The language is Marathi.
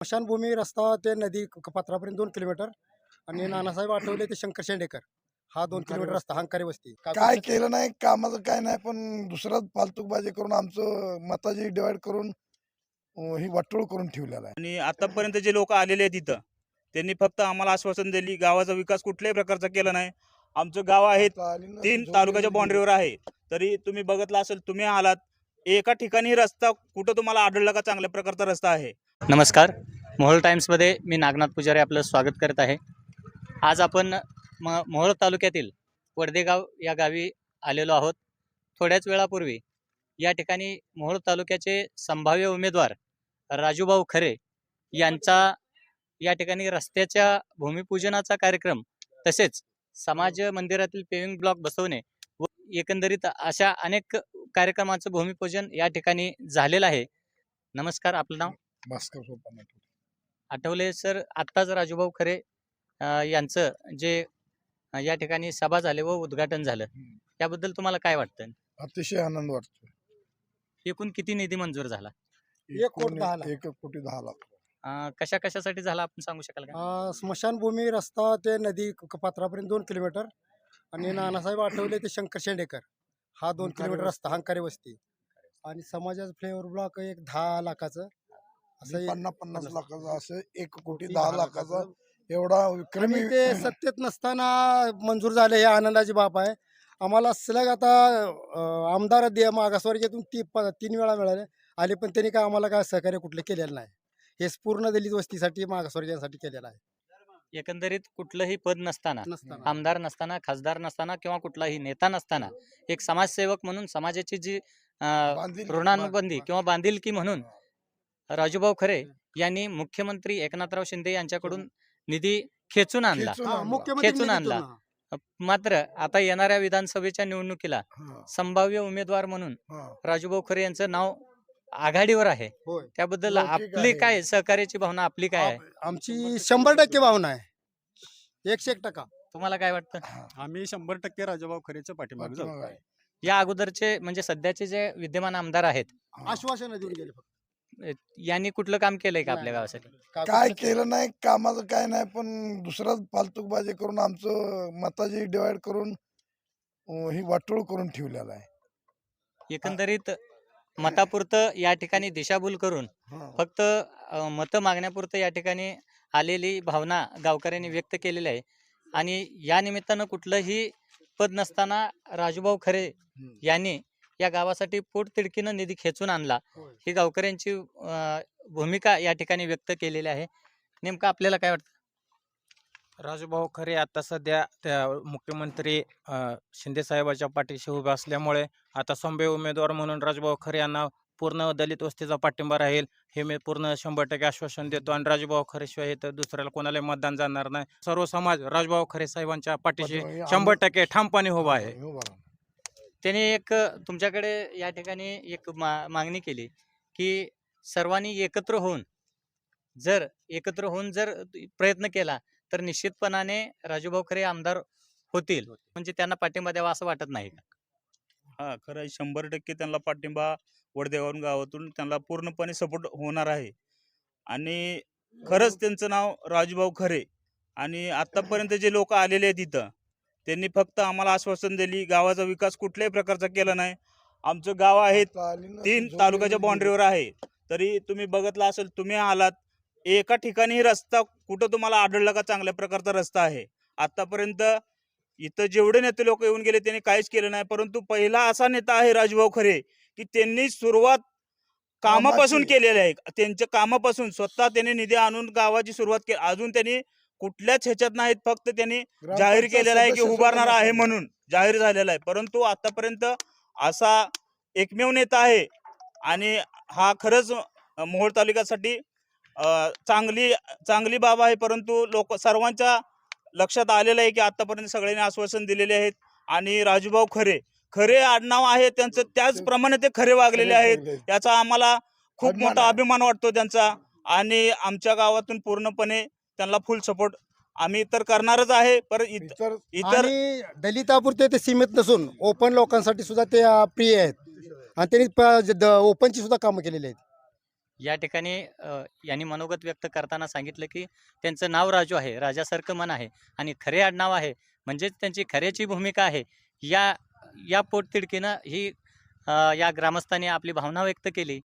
स्मशानभूमी रस्ता ते नदी पात्रापर्यंत 2 किलोमीटर आणि नानासाहेब आठवले ते शंकर शेंडेकर हा 2 किलोमीटर रस्ता हंकारी वस्ती काय केलं नाही, कामाचं काय नाही, पण दुसराच फालतूकबाजी करून आमचं मताची डिवाइड करून ही वाटोळ करून ठेवलेला आहे. आणि आतापर्यंत जे लोक आलेले आहेत इथं त्यांनी फक्त आम्हाला आश्वासन दिली, गावाचा विकास कुठल्याही प्रकारचा केला नाही. आमचं गाव आहे 3 तालुक्याच्या बाउंड्रीवर आहे, तरी तुम्ही बघितलं असेल, तुम्ही आलात एका ठिकाणी रस्ता कुठं तुम्हाला आढळला का चांगल्या प्रकारचा रस्ता आहे? नमस्कार, मोहोळ टाइम्समध्ये मी नागनाथ पुजारी आपलं स्वागत करत आहे. आज आपण मोहोळ तालुक्यातील वडदेगाव या गावी आलेलो आहोत. थोड्याच वेळापूर्वी या ठिकाणी मोहोळ तालुक्याचे संभाव्य उमेदवार राजूभाऊ खरे यांचा या ठिकाणी रस्त्याच्या भूमिपूजनाचा कार्यक्रम तसेच समाज मंदिरातील पेविंग ब्लॉक बसवणे व एकंदरीत अशा अनेक कार्यक्रमाचं भूमिपूजन या ठिकाणी झालेलं आहे. नमस्कार, आपलं नाव? भास्कर सोपान आठवले सर, आत्ताच राजूभाऊ खरे यांचं जे या ठिकाणी सभा झाले व उद्घाटन झालं, त्याबद्दल तुम्हाला काय वाटतं? अतिशय आनंद वाटतो. एकूण किती निधी मंजूर झाला? 1,10,00,000. 1,10,00,000. कशा कशासाठी झाला आपण सांगू शकाल का? स्मशानभूमी रस्ता ते नदी पात्रापर्यंत 2 किलोमीटर आणि नानासाहेब आठवले ते शंकर शेंडेकर हा 2 किलोमीटर रस्ता हंकारी वस्ती आणि समाजाचं फ्लेवर ब्लॉक 10 लाखाचं असं 50 लाखाचा असं 1,10,00,000 एवढा विक्रमी आणि ते सत्तेत नसताना मंजूर झाले, हे आनंदाची बाब आहे. आम्हाला सलग आता आमदार मागासवर्गीयातून 3 वेळा मिळाले आले, पण त्यांनी काय आम्हाला काय सहकार्य कुठले केलेलं नाही. हे पूर्ण दलित वस्तीसाठी मागासवर्गीयांसाठी केलेलं आहे. एकंदरीत कुठलंही पद नसताना, आमदार नसताना, खासदार नसताना किंवा कुठलाही नेता नसताना एक समाजसेवक म्हणून समाजाची जी ऋणानुबंधी किंवा बांधिलकी म्हणून राजूभाऊ खरे यांनी मुख्यमंत्री एकनाथराव शिंदे यांच्याकडून निधी खेचून आणला. खेचून आणला. मात्र आता येणाऱ्या विधानसभेच्या निवडणुकीला संभाव्य उमेदवार म्हणून राजूभाऊ खरे यांचं नाव आघाडीवर आहे. होय. त्याबद्दल लौकिक आपली आहे. काय सहकार्याची भावना आपली काय आहे? आमची 100% भावना आहे, 101%. तुम्हाला काय वाटतं? आम्ही 100% राजूभाऊ खरेच्या पाठीमागे जाऊ. या अगोदरचे म्हणजे सध्याचे जे विद्यमान आमदार आहेत, आश्वासन देऊन गेले फक्त. यांनी कुठलं काम केलंय का आपल्या नाही, गावासाठी? काय केलं नाही, कामाचं काय नाही, पण दुसराच फालतूकबाजी करून आमचं मताची डिवाइड करून ही वाटोळ करून ठेवलेला आहे. एकंदरीत मतापुरतं या ठिकाणी दिशाभूल करून फक्त मतं मागण्यापुरतं या ठिकाणी आलेली भावना गावकऱ्यांनी व्यक्त केलेली आहे. आणि या निमित्तानं कुठलंही पद नसताना राजूभाऊ खरे यांनी या गावासाठी पोटतिडकीनं निधी खेचून आणला, ही गावकऱ्यांची भूमिका या ठिकाणी व्यक्त केलेली आहे. नेमकं आपल्याला काय वाटतं? राजूभाऊ खरे आता सध्या त्या मुख्यमंत्री शिंदे साहेबाच्या पाठीशी उभे असल्यामुळे आता संभाव्य उमेदवार म्हणून राजूभाऊ खरे यांना पूर्ण दलित वस्तीचा पाठिंबा राहील हे मी पूर्ण 100% आश्वासन देतो. आणि राजूभाऊ खरे शिवाय तर दुसऱ्याला कोणाला मतदान जाणार नाही. सर्व समाज राजूभाऊ खरे साहेबांच्या पाठीशी 100% ठामपणे उभा आहे. त्याने एक तुमच्याकडे या ठिकाणी एक मागणी केली की सर्वांनी एकत्र होऊन जर प्रयत्न केला तर निश्चितपणाने राजूभाऊ खरे आमदार होतील. म्हणजे त्यांना पाठिंबा द्यावा असं वाटत नाही का? हा, खरं आहे. 100% त्यांना पाठिंबा वडदेगाव गावातून त्यांना पूर्णपणे सपोर्ट होणार आहे. आणि खरंच त्यांचं नाव राजूभाऊ खरे. आणि आतापर्यंत जे लोक आलेले आहेत इथं त्यांनी फक्त आम्हाला आश्वासन दिली, गावाचा विकास कुठल्याही प्रकारचा केला नाही. आमचं गाव आहे 3 तालुक्याच्या बाउंड्रीवर आहे, तरी तुम्ही बघितलं असेल, तुम्ही आलात एका ठिकाणी रस्ता कुठं तुम्हाला आढळला का चांगल्या प्रकारचा रस्ता आहे? आतापर्यंत इथं जेवढे नेते लोक येऊन गेले त्यांनी काहीच केलं नाही, परंतु पहिला असा नेता आहे राजूभाऊ खरे की त्यांनी सुरुवात कामापासून केलेली आहे. त्यांच्या कामापासून स्वतः त्यांनी निधी आणून गावाची सुरुवात केली. अजून त्यांनी कुठल्याच ह्याच्यात नाहीत, फक्त त्यांनी जाहीर केलेला आहे की उभारणार आहे म्हणून जाहीर झालेला आहे. परंतु आतापर्यंत असा एकमेव नेता आहे. आणि हा खरंच मोहोळ तालुक्यासाठी चांगली बाब आहे. परंतु सर्वांच्या लक्षात आलेलं आहे की आतापर्यंत सगळ्यांनी आश्वासन दिलेले आहेत. आणि राजूभाऊ खरे आडनाव आहे त्यांचं, त्याचप्रमाणे ते खरे वागलेले आहेत. याचा आम्हाला खूप मोठा अभिमान वाटतो त्यांचा. आणि आमच्या गावातून पूर्णपणे त्यांना फुल सपोर्ट आम्ही तर करणारच आहे. पर इतर दलितापुरते ते सीमित नसून ओपन लोकांसाठी सुद्धा ते प्रिय आहेत आणि त्यांनी ओपनची सुद्धा कामं केलेली आहेत. या ठिकाणी यांनी मनोगत व्यक्त करताना सांगितलं की त्यांचं नाव राजू आहे, राजासारखं मन आहे आणि खरे आडनाव आहे, म्हणजेच त्यांची खऱ्याची भूमिका आहे. या पोटतिडकीनं ही या ग्रामस्थांनी आपली भावना व्यक्त केली.